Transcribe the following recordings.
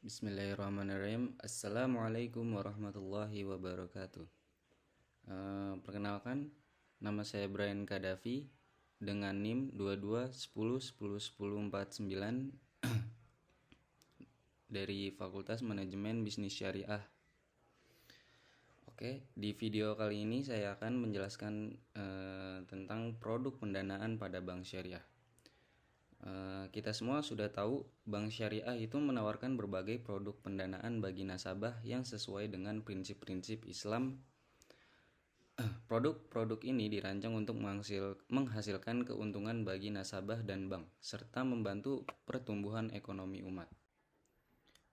Bismillahirrahmanirrahim. Assalamualaikum warahmatullahi wabarakatuh. Perkenalkan, nama saya Brian Kadafi dengan NIM 2210101049 dari Fakultas Manajemen Bisnis Syariah. Oke, di video kali ini saya akan menjelaskan tentang produk pendanaan pada bank syariah. Kita semua sudah tahu bank syariah itu menawarkan berbagai produk pendanaan bagi nasabah yang sesuai dengan prinsip-prinsip Islam. Produk-produk ini dirancang untuk menghasilkan keuntungan bagi nasabah dan bank, serta membantu pertumbuhan ekonomi umat.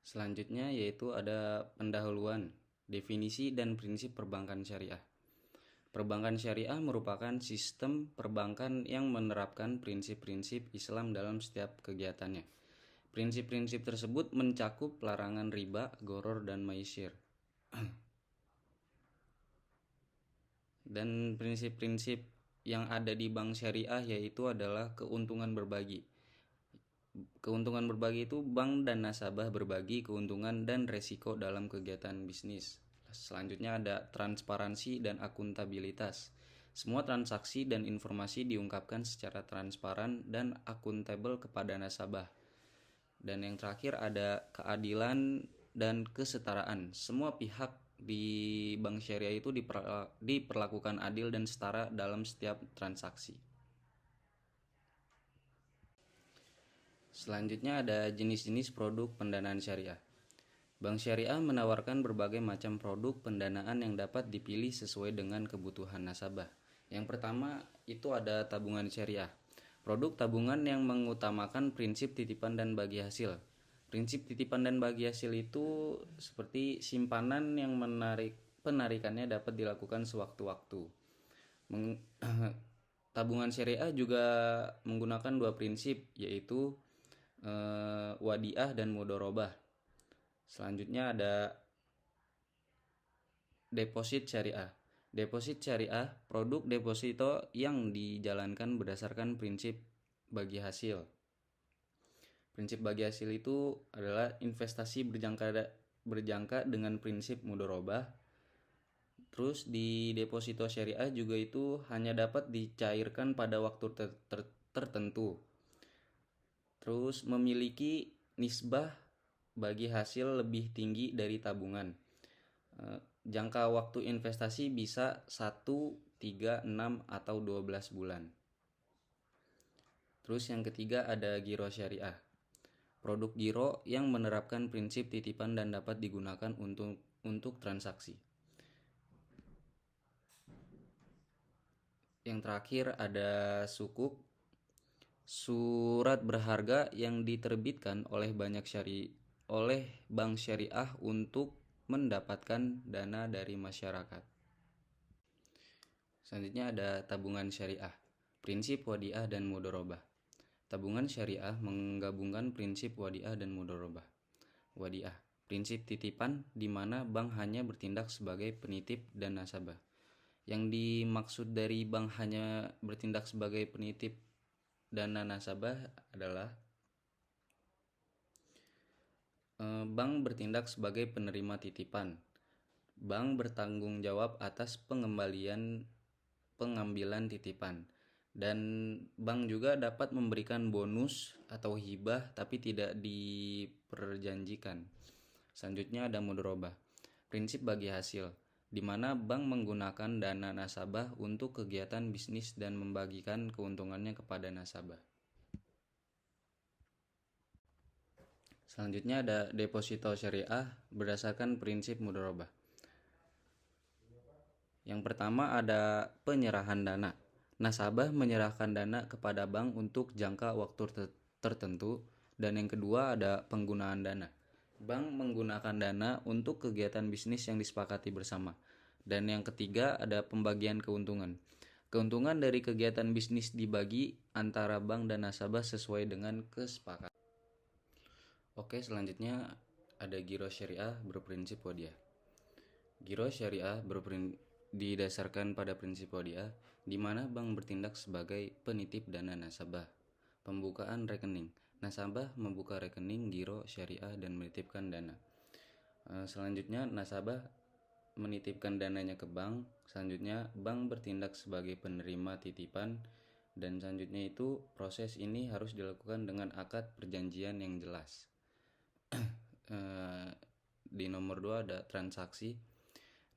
Selanjutnya yaitu ada pendahuluan, definisi dan prinsip perbankan syariah. Perbankan syariah merupakan sistem perbankan yang menerapkan prinsip-prinsip Islam dalam setiap kegiatannya. Prinsip-prinsip tersebut mencakup larangan riba, gharar, dan maisir. Dan prinsip-prinsip yang ada di bank syariah yaitu adalah keuntungan berbagi. Keuntungan berbagi itu bank dan nasabah berbagi keuntungan dan resiko dalam kegiatan bisnis. Selanjutnya ada transparansi dan akuntabilitas. Semua transaksi dan informasi diungkapkan secara transparan dan akuntabel kepada nasabah. Dan yang terakhir ada keadilan dan kesetaraan. Semua pihak di bank syariah itu diperlakukan adil dan setara dalam setiap transaksi. Selanjutnya ada jenis-jenis produk pendanaan syariah. Bank syariah menawarkan berbagai macam produk pendanaan yang dapat dipilih sesuai dengan kebutuhan nasabah. Yang pertama itu ada tabungan syariah. Produk tabungan yang mengutamakan prinsip titipan dan bagi hasil. Prinsip titipan dan bagi hasil itu seperti simpanan yang penarikannya dapat dilakukan sewaktu-waktu. Tabungan syariah juga menggunakan dua prinsip, yaitu wadiah dan mudharabah. Selanjutnya ada deposit syariah. Deposit syariah, produk deposito yang dijalankan berdasarkan prinsip bagi hasil. Prinsip bagi hasil itu adalah investasi berjangka dengan prinsip mudharabah. Terus di deposito syariah juga itu hanya dapat dicairkan pada waktu tertentu. Terus memiliki nisbah bagi hasil lebih tinggi dari tabungan. Jangka waktu investasi bisa 1, 3, 6, atau 12 bulan. Terus yang ketiga ada giro syariah. Produk giro yang menerapkan prinsip titipan dan dapat digunakan untuk transaksi. Yang terakhir ada sukuk, surat berharga yang diterbitkan oleh bank syariah untuk mendapatkan dana dari masyarakat. Selanjutnya ada tabungan syariah, prinsip wadiah dan mudharabah. Tabungan syariah menggabungkan prinsip wadiah dan mudharabah. Wadiah, prinsip titipan di mana bank hanya bertindak sebagai penitip dan nasabah. Yang dimaksud dari bank hanya bertindak sebagai penitip dana nasabah adalah bank bertindak sebagai penerima titipan. Bank bertanggung jawab atas pengambilan titipan. Dan bank juga dapat memberikan bonus atau hibah tapi tidak diperjanjikan. Selanjutnya ada mudharabah, prinsip bagi hasil, di mana bank menggunakan dana nasabah untuk kegiatan bisnis dan membagikan keuntungannya kepada nasabah. Selanjutnya ada deposito syariah berdasarkan prinsip mudharabah. Yang pertama ada penyerahan dana. Nasabah menyerahkan dana kepada bank untuk jangka waktu tertentu. Dan yang kedua ada penggunaan dana. Bank menggunakan dana untuk kegiatan bisnis yang disepakati bersama. Dan yang ketiga ada pembagian keuntungan. Keuntungan dari kegiatan bisnis dibagi antara bank dan nasabah sesuai dengan kesepakatan. Oke, selanjutnya ada giro syariah berprinsip wadiah. Giro syariah didasarkan pada prinsip wadiah, di mana bank bertindak sebagai penitip dana nasabah. Pembukaan rekening. nasabah membuka rekening giro syariah dan menitipkan dana. Selanjutnya nasabah menitipkan dananya ke bank. Selanjutnya bank bertindak sebagai penerima titipan, dan selanjutnya itu proses ini harus dilakukan dengan akad perjanjian yang jelas. Di nomor 2 ada transaksi.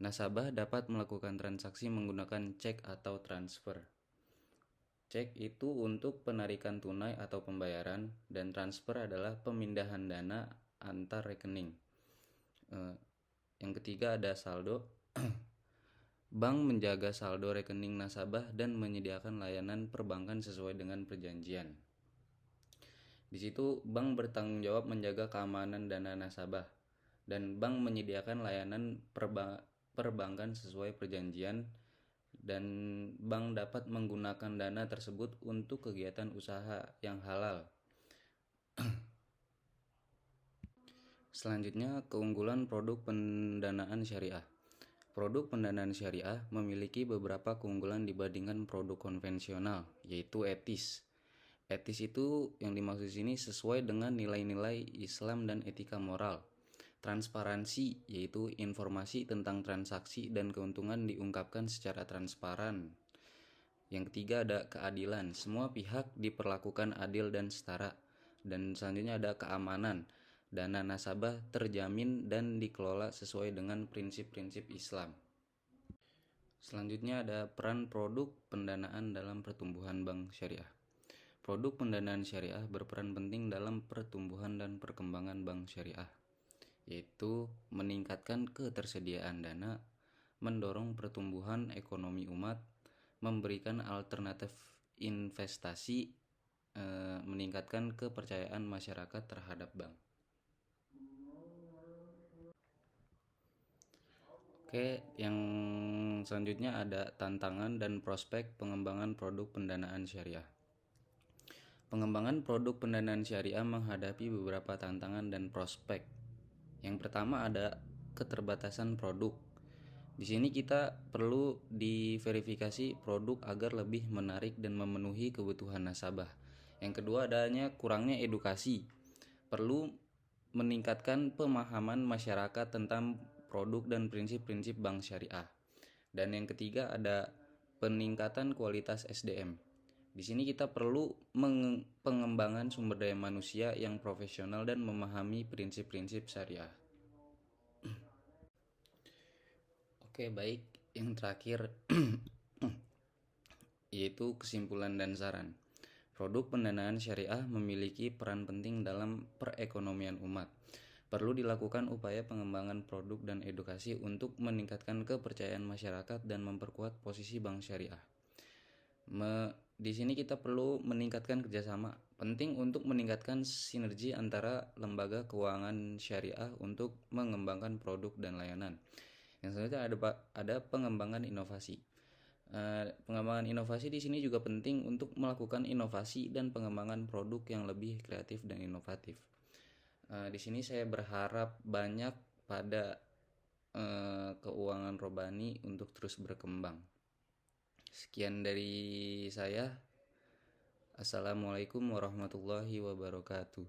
Nasabah dapat melakukan transaksi menggunakan cek atau transfer. Cek itu untuk penarikan tunai atau pembayaran, dan transfer adalah pemindahan dana antar rekening. Yang ketiga ada saldo. Bank menjaga saldo rekening nasabah dan menyediakan layanan perbankan sesuai dengan perjanjian. Di situ bank bertanggung jawab menjaga keamanan dana nasabah, dan bank menyediakan layanan perbankan sesuai perjanjian, dan bank dapat menggunakan dana tersebut untuk kegiatan usaha yang halal. Selanjutnya, keunggulan produk pendanaan syariah. Produk pendanaan syariah memiliki beberapa keunggulan dibandingkan produk konvensional, yaitu etis. Etis itu yang dimaksud di sini sesuai dengan nilai-nilai Islam dan etika moral. Transparansi, yaitu informasi tentang transaksi dan keuntungan diungkapkan secara transparan. Yang ketiga ada keadilan, semua pihak diperlakukan adil dan setara. Dan selanjutnya ada keamanan, dana nasabah terjamin dan dikelola sesuai dengan prinsip-prinsip Islam. Selanjutnya ada peran produk pendanaan dalam pertumbuhan bank syariah. Produk pendanaan syariah berperan penting dalam pertumbuhan dan perkembangan bank syariah, yaitu meningkatkan ketersediaan dana, mendorong pertumbuhan ekonomi umat, memberikan alternatif investasi, meningkatkan kepercayaan masyarakat terhadap bank. Oke, yang selanjutnya ada tantangan dan prospek pengembangan produk pendanaan syariah. Pengembangan produk pendanaan syariah menghadapi beberapa tantangan dan prospek. Yang pertama ada keterbatasan produk. Di sini kita perlu diverifikasi produk agar lebih menarik dan memenuhi kebutuhan nasabah. Yang kedua adanya kurangnya edukasi. Perlu meningkatkan pemahaman masyarakat tentang produk dan prinsip-prinsip bank syariah. Dan yang ketiga ada peningkatan kualitas SDM. Di sini kita perlu pengembangan sumber daya manusia yang profesional dan memahami prinsip-prinsip syariah. Oke, baik. Yang terakhir yaitu kesimpulan dan saran. Produk pendanaan syariah memiliki peran penting dalam perekonomian umat. Perlu dilakukan upaya pengembangan produk dan edukasi untuk meningkatkan kepercayaan masyarakat dan memperkuat posisi bank syariah. Di sini kita perlu meningkatkan kerjasama. Penting untuk meningkatkan sinergi antara lembaga keuangan syariah untuk mengembangkan produk dan layanan. Yang selanjutnya ada pengembangan inovasi. Pengembangan inovasi di sini juga penting untuk melakukan inovasi dan pengembangan produk yang lebih kreatif dan inovatif. Di sini saya berharap banyak pada keuangan robani untuk terus berkembang. Sekian dari saya. Assalamualaikum warahmatullahi wabarakatuh.